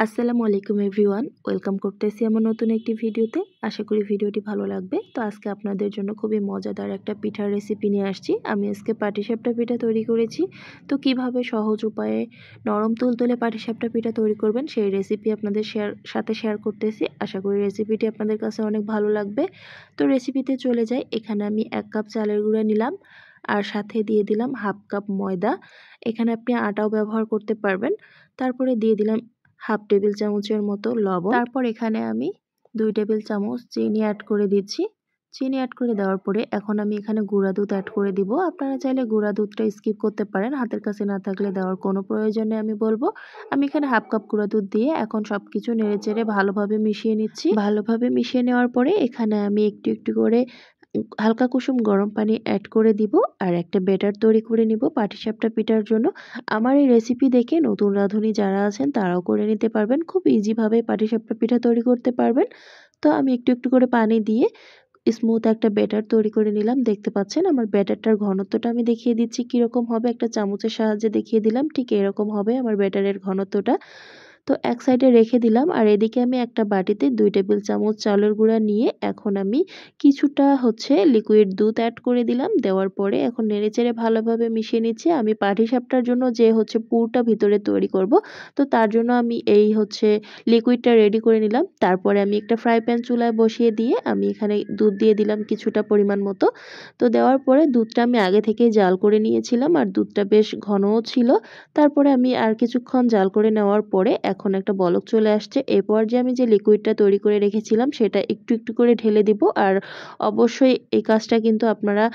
আসসালামু আলাইকুম everyone, welcome করতেছি আমার নতুন একটি ভিডিওতে। আশা করি ভিডিওটি ভালো লাগবে। তো আজকে আপনাদের জন্য খুবই মজাদার একটা পিঠার রেসিপি নিয়ে আসছি। আমি আজকে পাটিসাপটা পিঠা তৈরি করেছি। তো কিভাবে সহজ উপায়ে নরম তুলতুলে পাটিসাপটা পিঠা তৈরি করবেন সেই রেসিপি আপনাদের সাথে শেয়ার করতেছি। আশা করি রেসিপিটি আপনাদের কাছে অনেক ভালো লাগবে। তো রেসিপিতে চলে যাই। এখানে আমি 1 কাপ চালের গুঁড়া নিলাম আর সাথে দিয়ে দিলাম হাফ কাপ ময়দা। এখানে আপনি আটাও ব্যবহার করতে পারবেন। তারপরে দিয়ে দিলাম হাফ টেবিল চামচের মতো লবণ। তারপর এখানে আমি 2 টেবিল চামচ চিনি অ্যাড করে দিচ্ছি। চিনি অ্যাড করে দেওয়ার পরে এখন আমি এখানে গুঁড়া দুধ অ্যাড করে দিব। আপনারা চাইলে গুঁড়া দুধটা স্কিপ করতে পারেন, হাতের কাছে না থাকলে দেওয়ার কোনো প্রয়োজন নেই আমি বলবো। আমি এখানে হাফ কাপ গুঁড়া দুধ দিয়ে এখন সবকিছু নেড়েচেড়ে ভালোভাবে মিশিয়ে নিচ্ছি। ভালোভাবে মিশিয়ে নেওয়ার পরে এখানে আমি একটু একটু করে হালকা কুসুম গরম পানি অ্যাড করে দিব আর একটা ব্যাটার তৈরি করে নিব পাটিসাপটা পিঠার জন্য। আমার এই রেসিপি দেখে নতুন রাঁধুনি যারা আছেন তারাও করে নিতে পারবেন, খুব ইজিভাবে পাটিসাপটা পিঠা তৈরি করতে পারবেন। তো আমি একটু একটু করে পানি দিয়ে স্মুথ একটা ব্যাটার তৈরি করে নিলাম। দেখতে পাচ্ছেন আমার ব্যাটারটার ঘনত্বটা আমি দেখিয়ে দিচ্ছি কীরকম হবে, একটা চামচের সাহায্যে দেখিয়ে দিলাম, ঠিক এরকম হবে আমার ব্যাটারের ঘনত্বটা। তো এক সাইডে রেখে দিলাম আর এদিকে আমি একটা বাটিতে 2 টেবিল চামচ চালের গুঁড়া নিয়ে এখন আমি কিছুটা লিকুইড দুধ অ্যাড করে দিলাম। দেওয়ার পরে এখন নেড়েচেড়ে ভালোভাবে মিশিয়ে নিচ্ছি। আমি পাটিসাপটার জন্য যে পুরটা ভিতরে তৈরি করব, তো তার জন্য আমি এই লিকুইডটা রেডি করে নিলাম। তারপরে আমি একটা ফ্রাই প্যান চুলায় বসিয়ে দিয়ে আমি এখানে দুধ দিয়ে দিলাম কিছুটা পরিমাণ মতো। তো দেওয়ার পরে দুধটা আমি আগে থেকেই জাল করে নিয়েছিলাম আর দুধটা বেশ ঘনও ছিল। তারপরে আমি আর কিছুক্ষণ জাল করে নেওয়ার পরে এখন একটা বলক চলে আসছে। এই পর্যায়ে আমি যে লিকুইডটা তৈরি করে রেখেছিলাম সেটা একটু একটু করে ঢেলে দিব। আর অবশ্যই এই কাজটা কিন্তু আপনারা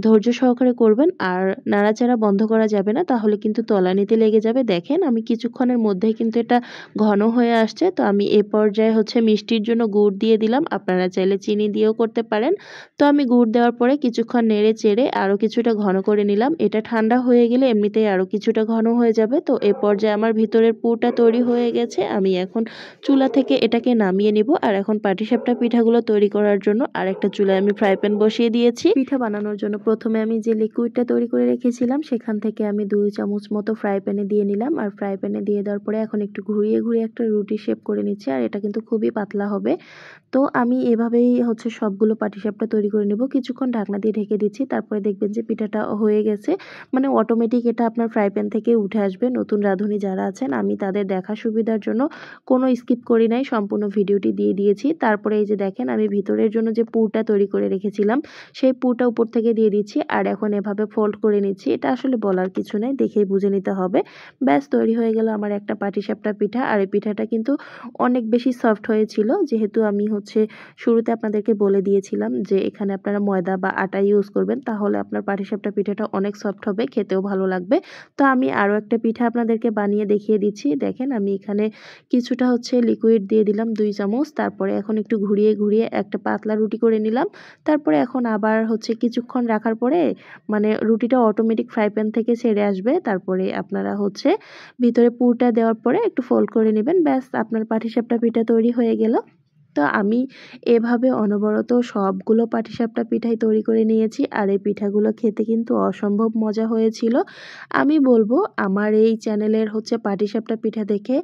ধৈর্য সহকারে করবেন আর নাড়াচাড়া বন্ধ করা যাবে না, তাহলে কিন্তু তলানিতে লেগে যাবে। দেখেন আমি কিছুক্ষণের মধ্যেই কিন্তু এটা ঘন হয়ে আসছে। তো আমি এই পর্যায়ে মিষ্টির জন্য গুড় দিয়ে দিলাম, আপনারা চাইলে চিনি দিয়েও করতে পারেন। তো আমি গুড় দেওয়ার পরে কিছুক্ষণ নেড়ে চেড়ে আরও কিছুটা ঘন করে নিলাম। এটা ঠান্ডা হয়ে গেলে এমনিতেই আরও কিছুটা ঘন হয়ে যাবে। তো এ পর্যায়ে আমার ভিতরের পুরটা তৈরি হয়ে গেছে। আমি এখন চুলা থেকে এটাকে নামিয়ে নিব আর এখন পাটিসাপটা পিঠাগুলো তৈরি করার জন্য আরেকটা চুলায় আমি ফ্রাই প্যান বসিয়ে দিয়েছি। পিঠা বানানোর জন্য প্রথমে আমি যে লিকুইডটা তৈরি করে রেখেছিলাম সেখান থেকে আমি 2 চামচ মতো ফ্রাই প্যানে দিয়ে নিলাম আর ফ্রাই প্যানে দিয়ে দেওয়ার পরে এখন একটু ঘুরিয়ে ঘুরিয়ে একটা রুটি শেপ করে নিচ্ছি আর এটা কিন্তু খুবই পাতলা হবে। তো আমি এভাবেই সবগুলো পাটিসাপটা তৈরি করে নেব। কিছুক্ষণ ঢাকনা দিয়ে ঢেকে দিচ্ছি, তারপরে দেখবেন যে পিঠাটা হয়ে গেছে। অটোমেটিক এটা আপনার ফ্রাই প্যান থেকে উঠে আসবে। নতুন রাঁধুনি যারা আছেন আমি তাদের দেখা সুবিধার জন্য কোনো স্কিপ করি নাই, সম্পূর্ণ ভিডিওটি দিয়ে দিয়েছি। তারপরে এই যে দেখেন আমি ভিতরের জন্য যে পুরটা তৈরি করে রেখেছিলাম সেই পুরটা উপর থেকে দিয়ে দিচ্ছি আর এখন এভাবে ফোল্ড করে নিচ্ছি। এটা আসলে বলার কিছু নেই, দেখেই বুঝে নিতে হবে। ব্যাস তৈরি হয়ে গেল আমার একটা পাটিসাপটা পিঠা। আর এই পিঠাটা কিন্তু অনেক বেশি সফট হয়েছিল, যেহেতু আমি শুরুতে আপনাদেরকে বলে দিয়েছিলাম যে এখানে আপনারা ময়দা বা আটা ইউজ করবেন, তাহলে আপনার পাটিসাপটা পিঠাটা অনেক সফট হবে, খেতেও ভালো লাগবে। তো আমি আরও একটা পিঠা আপনাদেরকে বানিয়ে দেখিয়ে দিচ্ছি। দেখেন আমি এখানে কিছুটা লিকুইড দিয়ে দিলাম 2 চামচ। তারপরে এখন একটু ঘুরিয়ে ঘুরিয়ে একটা পাতলা রুটি করে নিলাম। তারপরে এখন আবার কিছুক্ষণ রাখার পরে রুটিটা অটোমেটিক ফ্রাই প্যান থেকে ছেড়ে আসবে। তারপরে আপনারা ভিতরে পুরটা দেওয়ার পরে একটু ফোল্ড করে নেবেন। ব্যাস আপনার পাটিসাপটা পিঠা তৈরি হয়ে গেল। তো আমি এভাবে অনবরত সবগুলো পাটিসাপটা পিঠাই তৈরি করে নিয়েছি আর এই পিঠাগুলো খেতে কিন্তু অসম্ভব মজা হয়েছিল। আমি বলবো আমার এই চ্যানেলের পাটিসাপটা পিঠা দেখে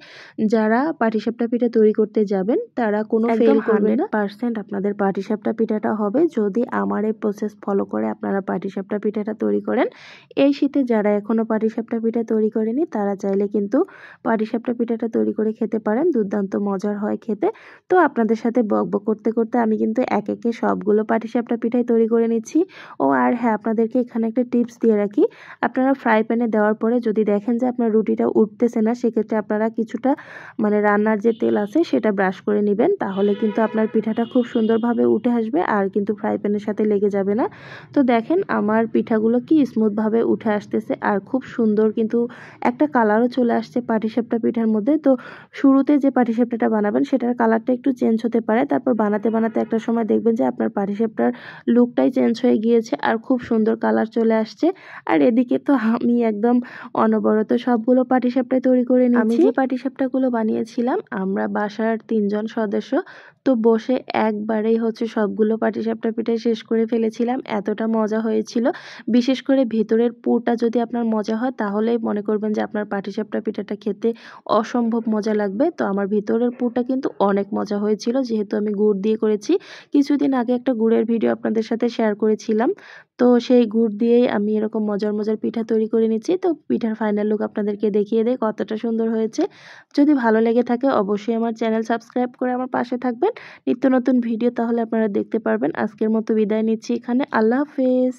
যারা পাটিসাপটা পিঠা তৈরি করতে যাবেন তারা কোনো ফেল করবে না। 100% আপনাদের পাটিসাপটা পিঠাটা হবে যদি আমার এই প্রসেস ফলো করে আপনারা পাটিসাপটা পিঠাটা তৈরি করেন। এই শীতে যারা এখনো পাটিসাপটা পিঠা তৈরি করেনি তারা চাইলে কিন্তু পাটিসাপটা পিঠাটা তৈরি করে খেতে পারেন, দুর্দান্ত মজার হয় খেতে। তো আপনাদের সাথে বকবক করতে করতে আমি কিন্তু এক একে সবগুলো পাটিসাপটা পিঠাই তৈরি করে নিচ্ছি। ও আর হ্যাঁ, আপনাদেরকে এখানে একটা টিপস দিয়ে রাখি। আপনারা ফ্রাই প্যানে দেওয়ার পরে যদি দেখেন যে আপনার রুটিটা উঠতেছে না, সেক্ষেত্রে আপনারা কিছুটা রান্নার যে তেল আছে সেটা ব্রাশ করে নেবেন, তাহলে কিন্তু আপনার পিঠাটা খুব সুন্দরভাবে উঠে আসবে আর কিন্তু ফ্রাই প্যানের সাথে লেগে যাবে না। তো দেখেন আমার পিঠাগুলো কি স্মুথভাবে উঠে আসতেছে আর খুব সুন্দর কিন্তু একটা কালারও চলে আসছে পাটিসাপটা পিঠার মধ্যে। তো শুরুতে যে পাটিসাপটাটা বানাবেন সেটার কালারটা একটু চেঞ্জ হতে পারে। তারপর বানাতে বানাতে একটা সময় দেখবেন যে আপনার পাটিসাপটার লুকটাই চেঞ্জ হয়ে গিয়েছে আর খুব সুন্দর কালার চলে আসছে। আর এদিকে তো আমি একদম অনবরত সবগুলো পাটিসাপটাই তৈরি করে নিচ্ছি। আমি যে পাটিসাপটাগুলো বানিয়েছিলাম আমরা বাসার 3 জন সদস্য তো বসে একবারেই হচ্ছে সবগুলো পাটিসাপটা পিঠা শেষ করে ফেলেছিলাম। এতটা মজা হয়েছিল। বিশেষ করে ভেতরের পুরটা যদি আপনার মজা হয় তাহলেই মনে করবেন যে আপনার পাটিসাপটা পিঠাটা খেতে অসম্ভব মজা লাগবে। তো আমার ভিতরের পুরটা কিন্তু অনেক মজা হয়েছিল যেহেতু আমি গুড় দিয়ে করেছি। কিছুদিন আগে একটা গুড়ের ভিডিও আপনাদের সাথে শেয়ার করেছিলাম। তো সেই গুড় দিয়েই আমি এরকম মজার মজার পিঠা তৈরি করে নিচ্ছি। তো পিঠার ফাইনাল লুক আপনাদেরকে দেখিয়ে দেই কতটা সুন্দর হয়েছে। যদি ভালো লেগে থাকে অবশ্যই আমার চ্যানেল সাবস্ক্রাইব করে আমার পাশে থাকবেন। নিত্য নতুন ভিডিও তাহলে আপনারা দেখতে পারবেন। আজকের মতো বিদায় নিচ্ছি এখানে। আল্লাহ হাফেজ।